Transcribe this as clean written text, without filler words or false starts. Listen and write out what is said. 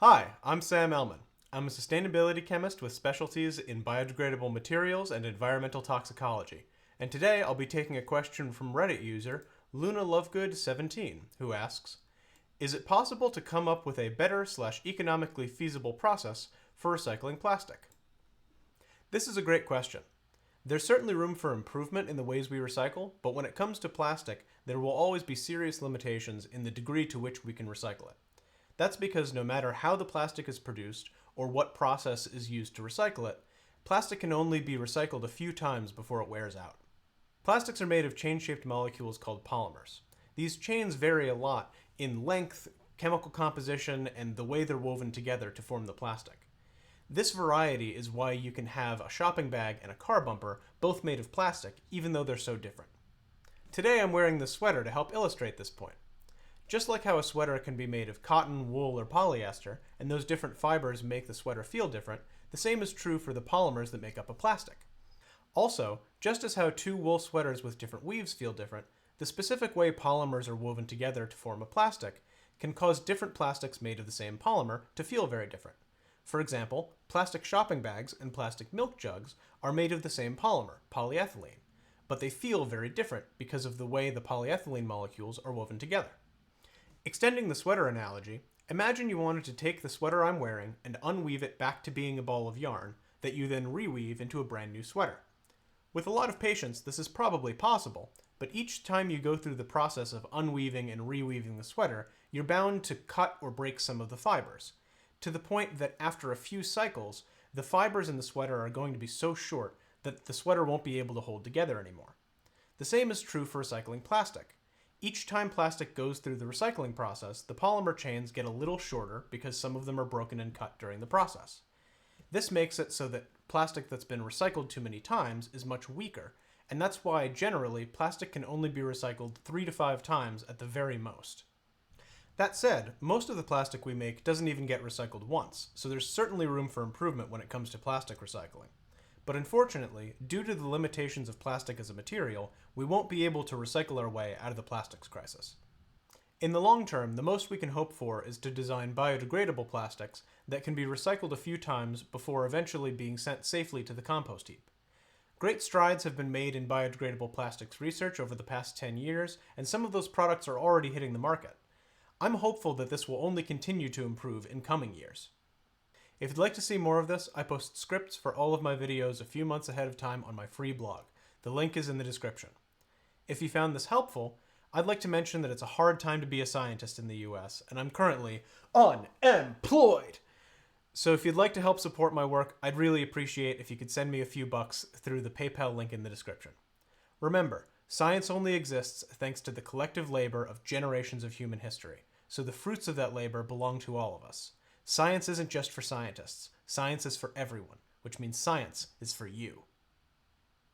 Hi, I'm Sam Ellman. I'm a sustainability chemist with specialties in biodegradable materials and environmental toxicology. And today I'll be taking a question from Reddit user Luna Lovegood17, who asks, is it possible to come up with a better/economically feasible process for recycling plastic? This is a great question. There's certainly room for improvement in the ways we recycle, but when it comes to plastic, there will always be serious limitations in the degree to which we can recycle it. That's because no matter how the plastic is produced or what process is used to recycle it, plastic can only be recycled a few times before it wears out. Plastics are made of chain-shaped molecules called polymers. These chains vary a lot in length, chemical composition, and the way they're woven together to form the plastic. This variety is why you can have a shopping bag and a car bumper both made of plastic, even though they're so different. Today I'm wearing this sweater to help illustrate this point. Just like how a sweater can be made of cotton, wool, or polyester, and those different fibers make the sweater feel different, the same is true for the polymers that make up a plastic. Also, just as how two wool sweaters with different weaves feel different, the specific way polymers are woven together to form a plastic can cause different plastics made of the same polymer to feel very different. For example, plastic shopping bags and plastic milk jugs are made of the same polymer, polyethylene, but they feel very different because of the way the polyethylene molecules are woven together. Extending the sweater analogy, imagine you wanted to take the sweater I'm wearing and unweave it back to being a ball of yarn that you then reweave into a brand new sweater. With a lot of patience, this is probably possible, but each time you go through the process of unweaving and reweaving the sweater, you're bound to cut or break some of the fibers, to the point that after a few cycles, the fibers in the sweater are going to be so short that the sweater won't be able to hold together anymore. The same is true for recycling plastic. Each time plastic goes through the recycling process, the polymer chains get a little shorter because some of them are broken and cut during the process. This makes it so that plastic that's been recycled too many times is much weaker, and that's why, generally, plastic can only be recycled 3 to 5 times at the very most. That said, most of the plastic we make doesn't even get recycled once, so there's certainly room for improvement when it comes to plastic recycling. But unfortunately, due to the limitations of plastic as a material, we won't be able to recycle our way out of the plastics crisis. In the long term, the most we can hope for is to design biodegradable plastics that can be recycled a few times before eventually being sent safely to the compost heap. Great strides have been made in biodegradable plastics research over the past 10 years, and some of those products are already hitting the market. I'm hopeful that this will only continue to improve in coming years. If you'd like to see more of this, I post scripts for all of my videos a few months ahead of time on my free blog. The link is in the description. If you found this helpful, I'd like to mention that it's a hard time to be a scientist in the US, and I'm currently unemployed. So if you'd like to help support my work, I'd really appreciate if you could send me a few bucks through the PayPal link in the description. Remember, science only exists thanks to the collective labor of generations of human history, so the fruits of that labor belong to all of us. Science isn't just for scientists. Science is for everyone, which means science is for you.